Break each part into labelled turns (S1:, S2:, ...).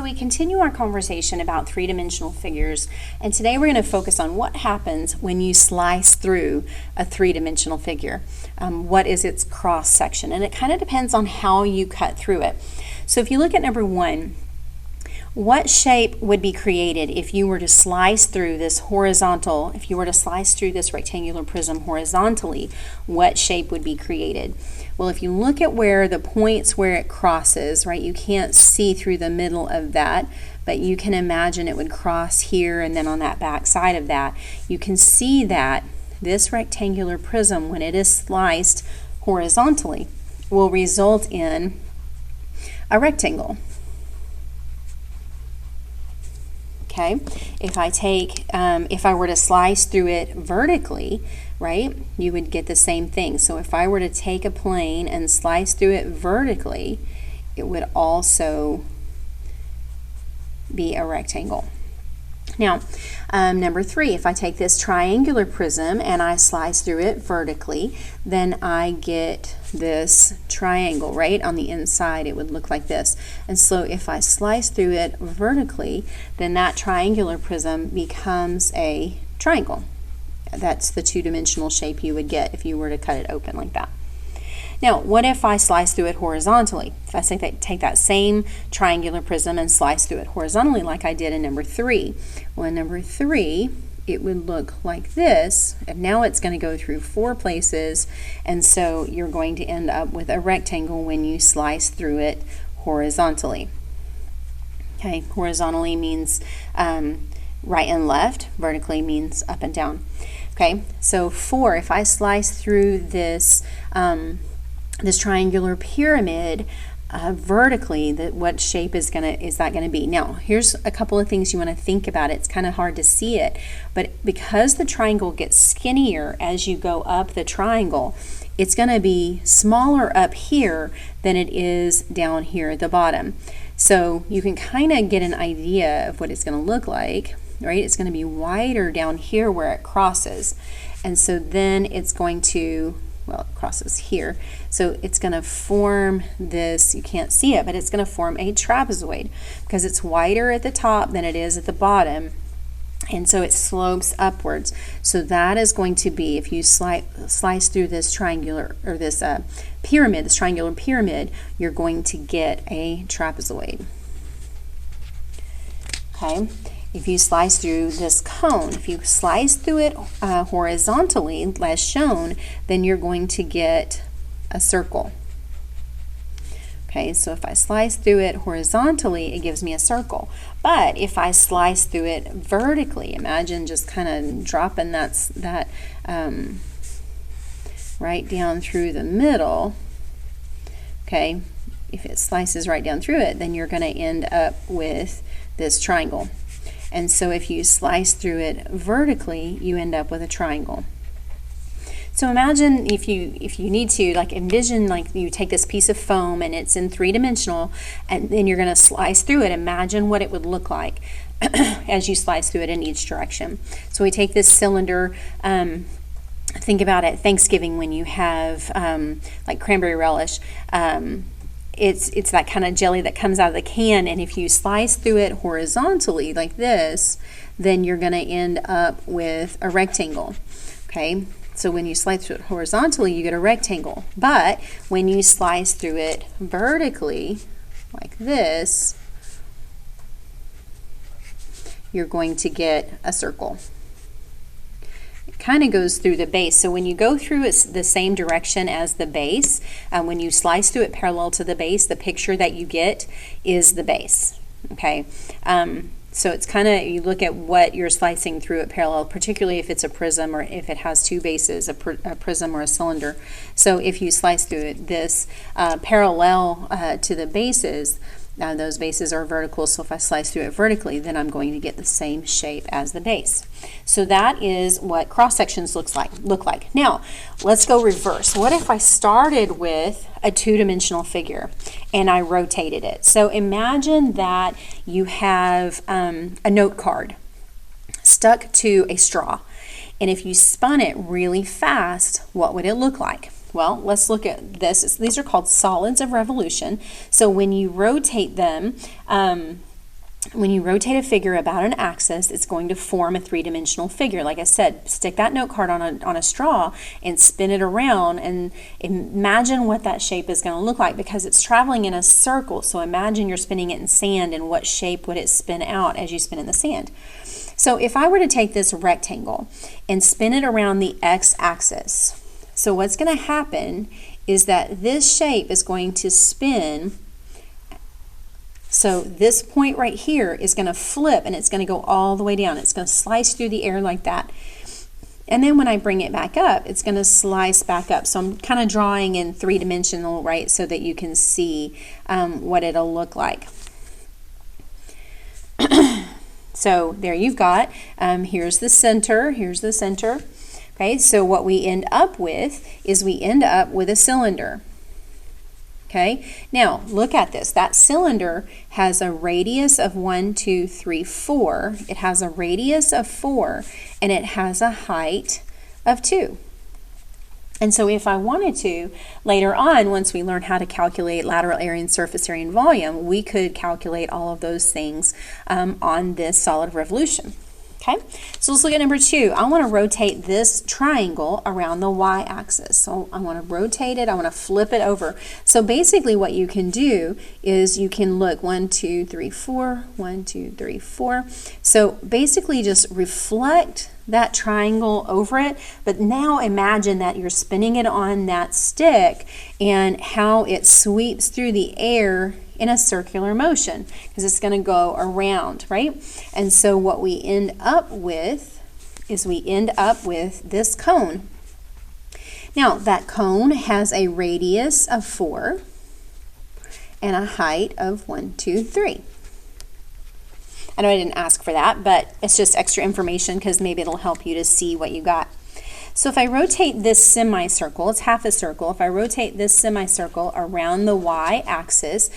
S1: So we continue our conversation about three-dimensional figures, and today we're going to focus on what happens when you slice through a three-dimensional figure. What is its cross section? And it kind of depends on how you cut through it. So if you look at number 1, what shape would be created if you were to slice through this horizontal, if you were to slice through this rectangular prism horizontally, what shape would be created? Well, if you look at where the points where it crosses, right, you can't see through the middle of that, but you can imagine it would cross here and then on that back side of that. You can see that this rectangular prism, when it is sliced horizontally, will result in a rectangle. Okay, if I were to slice through it vertically, right, you would get the same thing. So if I were to take a plane and slice through it vertically, it would also be a rectangle. Now, number 3, if I take this triangular prism and I slice through it vertically, then I get this triangle, right? On the inside, it would look like this. And so if I slice through it vertically, then that triangular prism becomes a triangle. That's the two-dimensional shape you would get if you were to cut it open like that. Now, what if I slice through it horizontally? If I say take that same triangular prism and slice through it horizontally like I did in number 3. Well, in number 3, it would look like this, and now it's going to go through 4 places, and so you're going to end up with a rectangle when you slice through it horizontally. Okay, horizontally means right and left, vertically means up and down. Okay, so 4, if I slice through this this triangular pyramid vertically, what shape is that going to be? Now, here's a couple of things you want to think about. It's kind of hard to see it, but because the triangle gets skinnier as you go up the triangle, it's going to be smaller up here than it is down here at the bottom. So you can kind of get an idea of what it's going to look like, right? It's going to be wider down here where it crosses, and so then it's going to, well, it crosses here, so it's going to form this, you can't see it, but it's going to form a trapezoid because it's wider at the top than it is at the bottom, and so it slopes upwards. So that is going to be, if you slice through this triangular, or this pyramid, this triangular pyramid, you're going to get a trapezoid. Okay. If you slice through this cone, if you slice through it horizontally, as shown, then you're going to get a circle. Okay, so if I slice through it horizontally, it gives me a circle. But if I slice through it vertically, imagine just kind of dropping that right down through the middle. Okay, if it slices right down through it, then you're going to end up with this triangle. And so if you slice through it vertically, you end up with a triangle. So imagine, if you need to, like, envision like you take this piece of foam and it's in 3-dimensional, and then you're going to slice through it. Imagine what it would look like as you slice through it in each direction. So we take this cylinder. Think about it, Thanksgiving, when you have like cranberry relish. It's that kind of jelly that comes out of the can, and if you slice through it horizontally like this, then you're going to end up with a rectangle. Okay, so when you slice through it horizontally, you get a rectangle, but when you slice through it vertically like this, you're going to get a circle. Kind of goes through the base. So when you go through it the same direction as the base, when you slice through it parallel to the base, the picture that you get is the base. Okay, so it's kind of, you look at what you're slicing through it parallel, particularly if it's a prism or if it has 2 bases, a prism or a cylinder. So if you slice through it this parallel to the bases, those bases are vertical, so if I slice through it vertically, then I'm going to get the same shape as the base. So that is what cross sections look like. Now, let's go reverse. What if I started with a 2-dimensional figure and I rotated it? So imagine that you have a note card stuck to a straw, and if you spun it really fast, what would it look like? Well, let's look at this. These are called solids of revolution. So when you rotate them, when you rotate a figure about an axis, it's going to form a three-dimensional figure. Like I said, stick that note card on a straw and spin it around and imagine what that shape is going to look like, because it's traveling in a circle. So imagine you're spinning it in sand, and what shape would it spin out as you spin in the sand. So if I were to take this rectangle and spin it around the x-axis, so what's going to happen is that this shape is going to spin. So this point right here is going to flip, and it's going to go all the way down. It's going to slice through the air like that. And then when I bring it back up, it's going to slice back up. So I'm kind of drawing in three-dimensional, right, so that you can see what it'll look like. So there you've got, here's the center, here's the center. Okay, so what we end up with is we end up with a cylinder. Okay, now look at this. That cylinder has a radius of 1, 2, 3, 4. It has a radius of 4, and it has a height of 2. And so if I wanted to, later on, once we learn how to calculate lateral area and surface area and volume, we could calculate all of those things on this solid of revolution. Okay, so let's look at number 2. I want to rotate this triangle around the y-axis. So I want to rotate it, I want to flip it over. So basically what you can do is you can look 1, 2, 3, 4, 1, 2, 3, 4. So basically just reflect that triangle over it, but now imagine that you're spinning it on that stick and how it sweeps through the air in a circular motion, because it's going to go around, right? And so what we end up with is we end up with this cone. Now that cone has a radius of 4 and a height of 1, 2, 3. I know I didn't ask for that, but it's just extra information because maybe it'll help you to see what you got. So if I rotate this semicircle, it's half a circle, if I rotate this semicircle around the y-axis,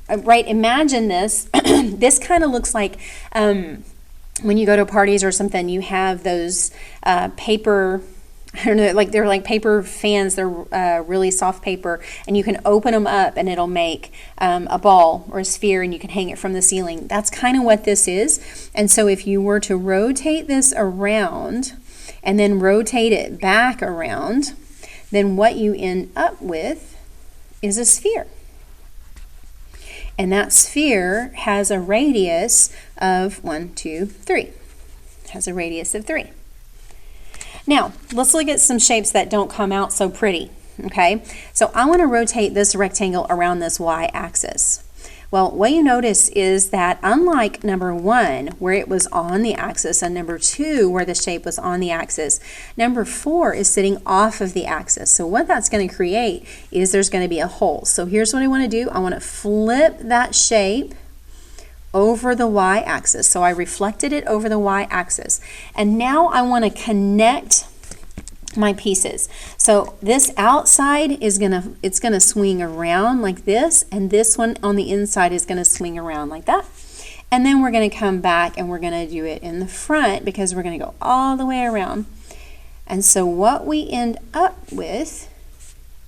S1: right, imagine this. This kind of looks like when you go to parties or something, you have those paper, I don't know, like they're like paper fans. They're really soft paper, and you can open them up and it'll make a ball or a sphere, and you can hang it from the ceiling. That's kind of what this is. And so if you were to rotate this around and then rotate it back around, then what you end up with is a sphere. And that sphere has a radius of 1, 2, 3. It has a radius of 3. Now, let's look at some shapes that don't come out so pretty, okay? So I want to rotate this rectangle around this y-axis. Well, what you notice is that unlike number 1, where it was on the axis, and number 2, where the shape was on the axis, number 4 is sitting off of the axis. So what that's going to create is there's going to be a hole. So here's what I want to do. I want to flip that shape over the y-axis. So I reflected it over the y-axis. And now I want to connect my pieces. So this outside is it's gonna swing around like this, and this one on the inside is gonna swing around like that. And then we're gonna come back and we're gonna do it in the front, because we're gonna go all the way around. And so what we end up with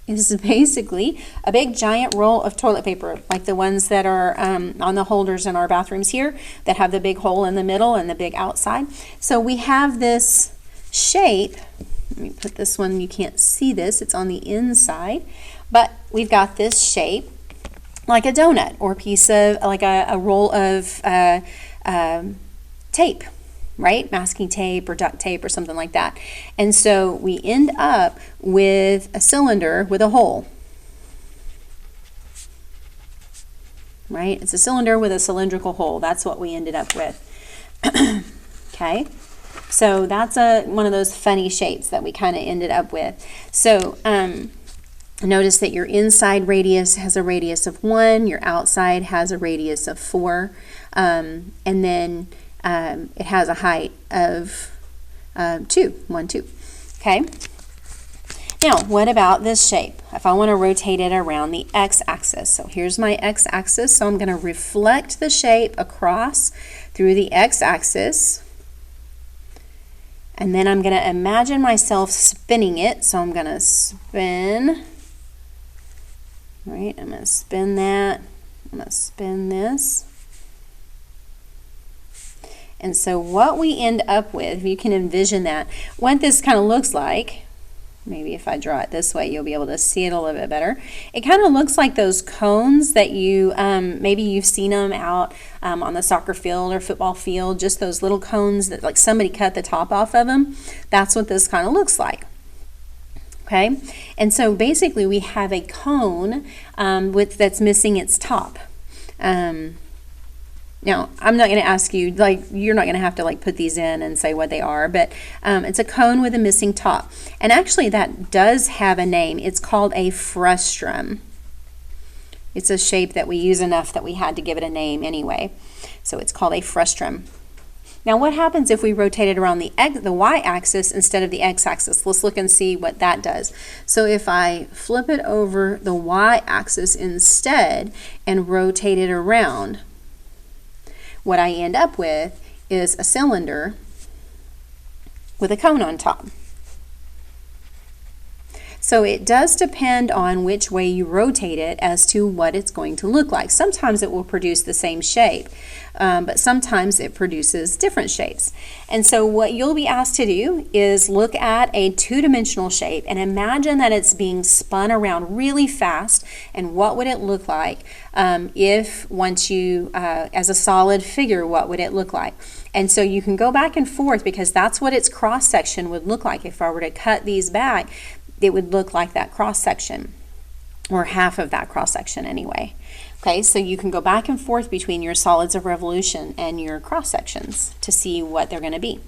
S1: is basically a big giant roll of toilet paper, like the ones that are on the holders in our bathrooms here that have the big hole in the middle and the big outside. So we have this shape. Let me put this one, you can't see this, it's on the inside, but we've got this shape like a donut, or a piece of, like a roll of tape, right? Masking tape or duct tape or something like that. And so we end up with a cylinder with a hole, right? It's a cylinder with a cylindrical hole. That's what we ended up with. Okay. So that's one of those funny shapes that we kind of ended up with. So notice that your inside radius has a radius of 1, your outside has a radius of 4, and then it has a height of 2, 1, 2. Okay. Now, what about this shape? If I want to rotate it around the x-axis. So here's my x-axis. So I'm going to reflect the shape across through the x-axis. And then I'm going to imagine myself spinning it. So I'm going to spin, right? I'm going to spin that. I'm going to spin this. And so what we end up with, if you can envision that, what this kind of looks like, maybe if I draw it this way, you'll be able to see it a little bit better. It kind of looks like those cones that you, maybe you've seen them out on the soccer field or football field, just those little cones that like somebody cut the top off of them. That's what this kind of looks like. Okay, and so basically we have a cone that's missing its top. Now, I'm not going to ask you, like, you're not going to have to like put these in and say what they are, but it's a cone with a missing top. And actually that does have a name. It's called a frustrum. It's a shape that we use enough that we had to give it a name anyway. So it's called a frustrum. Now what happens if we rotate it around the y-axis instead of the x-axis? Let's look and see what that does. So if I flip it over the y-axis instead and rotate it around, what I end up with is a cylinder with a cone on top. So it does depend on which way you rotate it as to what it's going to look like. Sometimes it will produce the same shape, but sometimes it produces different shapes. And so what you'll be asked to do is look at a two-dimensional shape and imagine that it's being spun around really fast, and what would it look like if once you, as a solid figure, what would it look like? And so you can go back and forth because that's what its cross-section would look like. If I were to cut these back, it would look like that cross-section, or half of that cross-section anyway. Okay, so you can go back and forth between your solids of revolution and your cross-sections to see what they're going to be.